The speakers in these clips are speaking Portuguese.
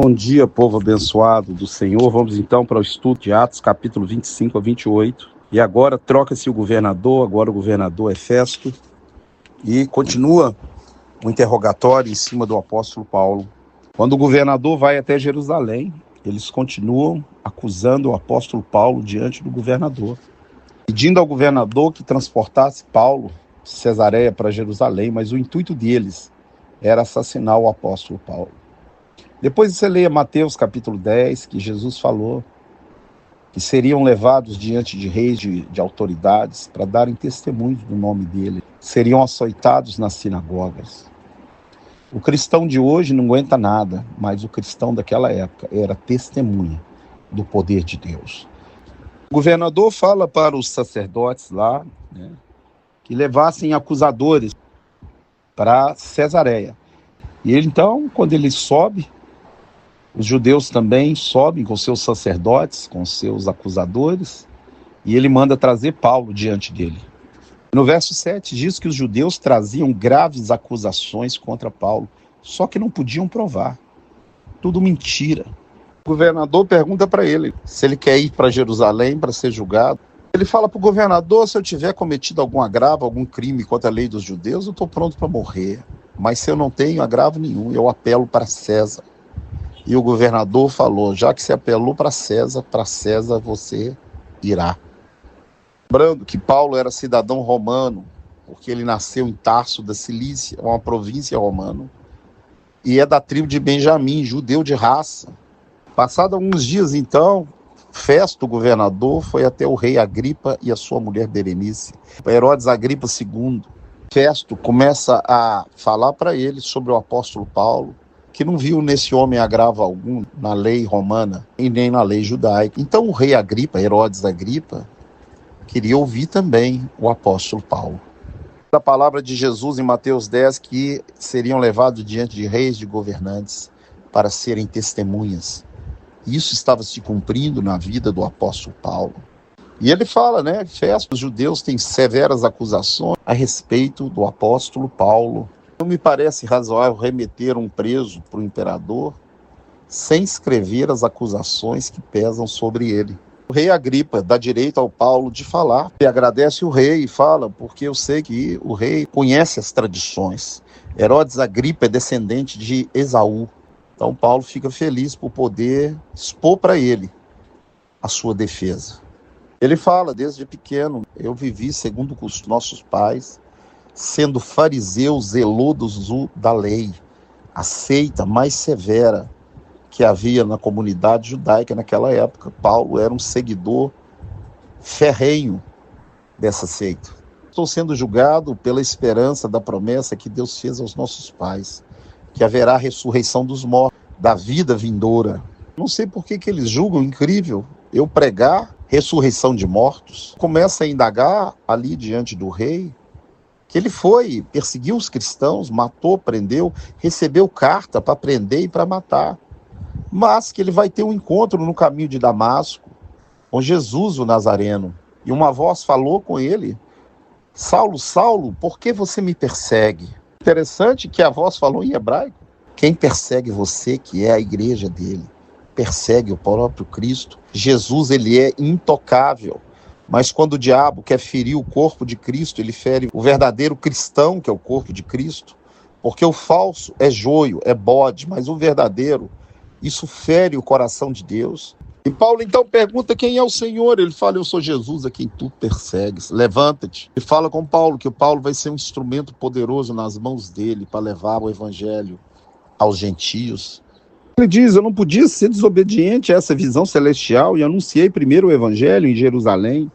Bom dia, povo abençoado do Senhor. Vamos então para o estudo de Atos, capítulo 25 a 28. E agora troca-se o governador, agora o governador é Festo, e continua o interrogatório em cima do apóstolo Paulo. Quando o governador vai até Jerusalém, eles continuam acusando o apóstolo Paulo diante do governador, pedindo ao governador que transportasse Paulo de Cesareia para Jerusalém, mas o intuito deles era assassinar o apóstolo Paulo. Depois você leia Mateus capítulo 10, que Jesus falou que seriam levados diante de reis, de autoridades, para darem testemunho do nome dele. Seriam açoitados nas sinagogas. O cristão de hoje não aguenta nada, mas o cristão daquela época era testemunha do poder de Deus. O governador fala para os sacerdotes lá, que levassem acusadores para Cesareia. E ele, então, quando ele sobe, os judeus também sobem com seus sacerdotes, com seus acusadores, e ele manda trazer Paulo diante dele. No verso 7 diz que os judeus traziam graves acusações contra Paulo, só que não podiam provar. Tudo mentira. O governador pergunta para ele se ele quer ir para Jerusalém para ser julgado. Ele fala para o governador: se eu tiver cometido algum agravo, algum crime contra a lei dos judeus, eu estou pronto para morrer. Mas se eu não tenho agravo nenhum, eu apelo para César. E o governador falou: já que você apelou para César você irá. Lembrando que Paulo era cidadão romano, porque ele nasceu em Tarso da Cilícia, uma província romana, e é da tribo de Benjamim, judeu de raça. Passados alguns dias, então, Festo, o governador, foi até o rei Agripa e a sua mulher Berenice, Herodes Agripa II. Festo começa a falar para ele sobre o apóstolo Paulo, que não viu nesse homem agravo algum na lei romana e nem na lei judaica. Então o rei Agripa, Herodes Agripa, queria ouvir também o apóstolo Paulo. A palavra de Jesus em Mateus 10, que seriam levados diante de reis, de governantes, para serem testemunhas. Isso estava se cumprindo na vida do apóstolo Paulo. E ele fala, Festo, os judeus têm severas acusações a respeito do apóstolo Paulo. Não me parece razoável remeter um preso para o imperador sem escrever as acusações que pesam sobre ele. O rei Agripa dá direito ao Paulo de falar. Ele agradece o rei e fala: porque eu sei que o rei conhece as tradições. Herodes Agripa é descendente de Esaú. Então Paulo fica feliz por poder expor para ele a sua defesa. Ele fala: desde pequeno eu vivi segundo os nossos pais, sendo fariseu zeloso da lei, a seita mais severa que havia na comunidade judaica naquela época. Paulo era um seguidor ferrenho dessa seita. Estou sendo julgado pela esperança da promessa que Deus fez aos nossos pais, que haverá ressurreição dos mortos, da vida vindoura. Não sei por que eles julgam incrível eu pregar ressurreição de mortos. Começa a indagar ali diante do rei, que ele foi, perseguiu os cristãos, matou, prendeu, recebeu carta para prender e para matar. Mas que ele vai ter um encontro no caminho de Damasco com Jesus, o Nazareno. E uma voz falou com ele: Saulo, Saulo, por que você me persegue? Interessante que a voz falou em hebraico. Quem persegue você, que é a igreja dele, persegue o próprio Cristo. Jesus, ele é intocável. Mas quando o diabo quer ferir o corpo de Cristo, ele fere o verdadeiro cristão, que é o corpo de Cristo. Porque o falso é joio, é bode, mas o verdadeiro, isso fere o coração de Deus. E Paulo então pergunta: quem é o Senhor? Ele fala: eu sou Jesus a quem tu persegues. Levanta-te. E fala com Paulo que o Paulo vai ser um instrumento poderoso nas mãos dele para levar o evangelho aos gentios. Ele diz: eu não podia ser desobediente a essa visão celestial e anunciei primeiro o evangelho em Jerusalém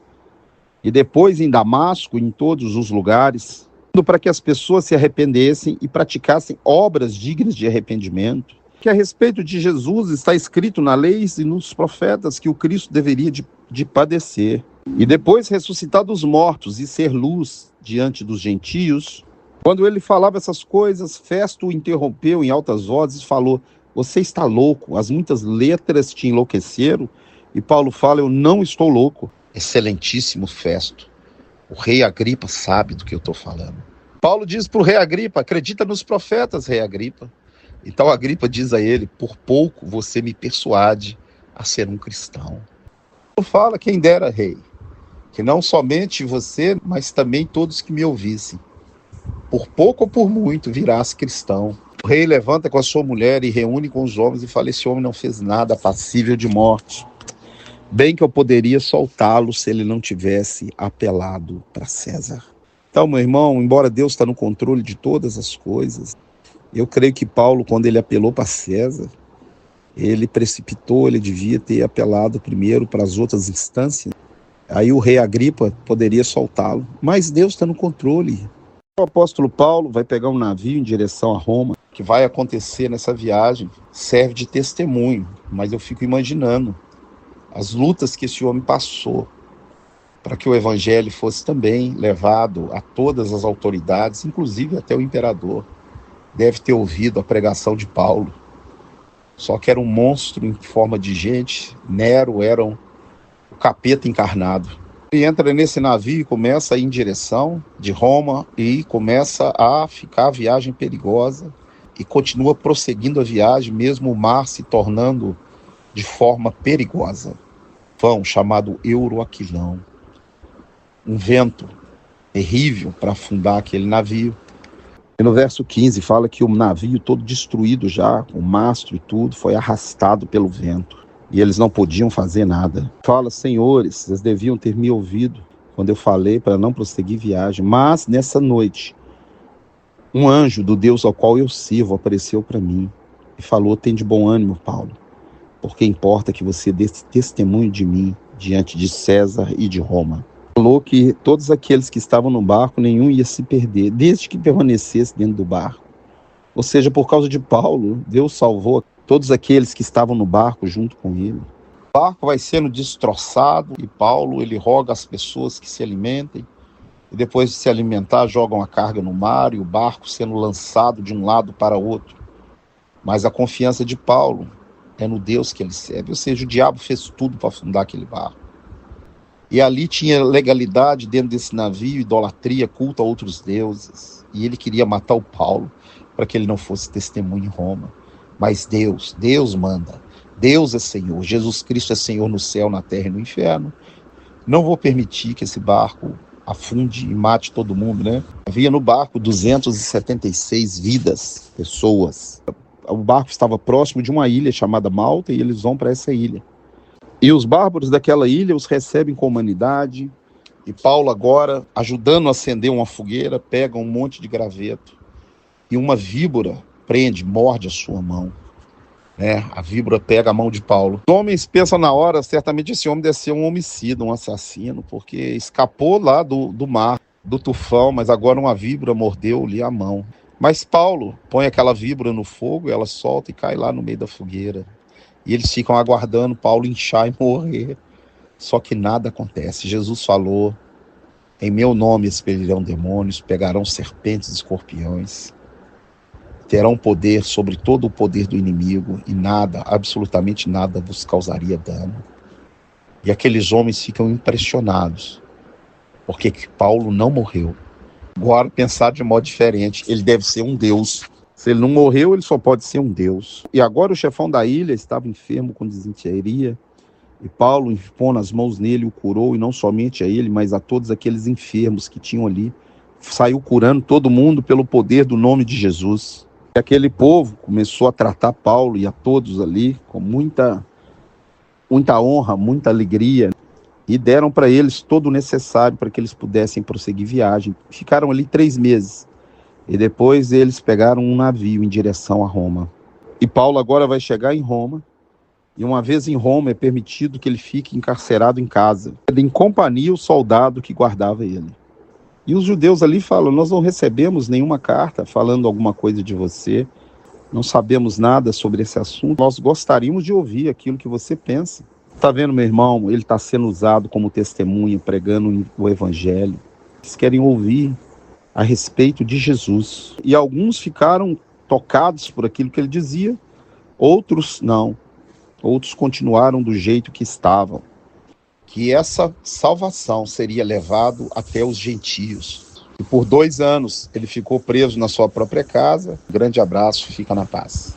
e depois em Damasco, em todos os lugares, para que as pessoas se arrependessem e praticassem obras dignas de arrependimento. Que a respeito de Jesus está escrito na lei e nos profetas que o Cristo deveria de padecer e depois ressuscitar dos mortos e ser luz diante dos gentios. Quando ele falava essas coisas, Festo o interrompeu em altas vozes e falou: você está louco, as muitas letras te enlouqueceram. E Paulo fala: eu não estou louco. Excelentíssimo Festo, o rei Agripa sabe do que eu estou falando. Paulo diz para o rei Agripa: acredita nos profetas, rei Agripa. Então Agripa diz a ele: por pouco você me persuade a ser um cristão. Paulo fala: quem dera, rei, que não somente você, mas também todos que me ouvissem, por pouco ou por muito, virás cristão. O rei levanta com a sua mulher e reúne com os homens e fala: esse homem não fez nada passível de morte. Bem que eu poderia soltá-lo se ele não tivesse apelado para César. Então, meu irmão, embora Deus está no controle de todas as coisas, eu creio que Paulo, quando ele apelou para César, ele precipitou, ele devia ter apelado primeiro para as outras instâncias. Aí o rei Agripa poderia soltá-lo, mas Deus está no controle. O apóstolo Paulo vai pegar um navio em direção a Roma. O que vai acontecer nessa viagem serve de testemunho, mas eu fico imaginando as lutas que esse homem passou para que o evangelho fosse também levado a todas as autoridades, inclusive até o imperador. Deve ter ouvido a pregação de Paulo. Só que era um monstro em forma de gente. Nero era o capeta encarnado. Ele entra nesse navio e começa a ir em direção de Roma e começa a ficar a viagem perigosa e continua prosseguindo a viagem, mesmo o mar se tornando de forma perigosa. Vão chamado Euroaquilão. Um vento terrível para afundar aquele navio. E no verso 15 fala que o navio todo destruído já, o mastro e tudo, foi arrastado pelo vento. E eles não podiam fazer nada. Fala: senhores, vocês deviam ter me ouvido quando eu falei para não prosseguir viagem. Mas nessa noite, um anjo do Deus ao qual eu sirvo apareceu para mim e falou: tem de bom ânimo, Paulo, porque importa que você dê testemunho de mim diante de César e de Roma. Falou que todos aqueles que estavam no barco, nenhum ia se perder, desde que permanecesse dentro do barco. Ou seja, por causa de Paulo, Deus salvou todos aqueles que estavam no barco junto com ele. O barco vai sendo destroçado e Paulo, ele roga às pessoas que se alimentem. E depois de se alimentar, jogam a carga no mar e o barco sendo lançado de um lado para outro. Mas a confiança de Paulo é no Deus que ele serve. Ou seja, o diabo fez tudo para afundar aquele barco. E ali tinha legalidade dentro desse navio, idolatria, culto a outros deuses. E ele queria matar o Paulo para que ele não fosse testemunho em Roma. Mas Deus manda. Deus é Senhor. Jesus Cristo é Senhor no céu, na terra e no inferno. Não vou permitir que esse barco afunde e mate todo mundo, né? Havia no barco 276 vidas, pessoas. O barco estava próximo de uma ilha chamada Malta e eles vão para essa ilha. E os bárbaros daquela ilha os recebem com humanidade. E Paulo agora, ajudando a acender uma fogueira, pega um monte de graveto. E uma víbora morde a sua mão. A víbora pega a mão de Paulo. Os homens pensam na hora, certamente esse homem deve ser um homicida, um assassino, porque escapou lá do mar, do tufão, mas agora uma víbora mordeu-lhe a mão. Mas Paulo põe aquela víbora no fogo, ela solta e cai lá no meio da fogueira. E eles ficam aguardando Paulo inchar e morrer. Só que nada acontece. Jesus falou: em meu nome expelirão demônios, pegarão serpentes e escorpiões, terão poder sobre todo o poder do inimigo e nada, absolutamente nada, vos causaria dano. E aqueles homens ficam impressionados, porque Paulo não morreu. Agora, pensar de modo diferente, ele deve ser um Deus. Se ele não morreu, ele só pode ser um Deus. E agora o chefão da ilha estava enfermo com disenteria, e Paulo, impondo as mãos nele, o curou, e não somente a ele, mas a todos aqueles enfermos que tinham ali. Saiu curando todo mundo pelo poder do nome de Jesus. E aquele povo começou a tratar Paulo e a todos ali com muita honra, muita alegria, e deram para eles todo o necessário para que eles pudessem prosseguir viagem. Ficaram ali 3 meses. E depois eles pegaram um navio em direção a Roma. E Paulo agora vai chegar em Roma. E uma vez em Roma é permitido que ele fique encarcerado em casa, em companhia o soldado que guardava ele. E os judeus ali falam: nós não recebemos nenhuma carta falando alguma coisa de você. Não sabemos nada sobre esse assunto. Nós gostaríamos de ouvir aquilo que você pensa. Está vendo, meu irmão? Ele está sendo usado como testemunha, pregando o evangelho. Eles querem ouvir a respeito de Jesus. E alguns ficaram tocados por aquilo que ele dizia, outros não. Outros continuaram do jeito que estavam. Que essa salvação seria levada até os gentios. E por 2 anos ele ficou preso na sua própria casa. Grande abraço, fica na paz.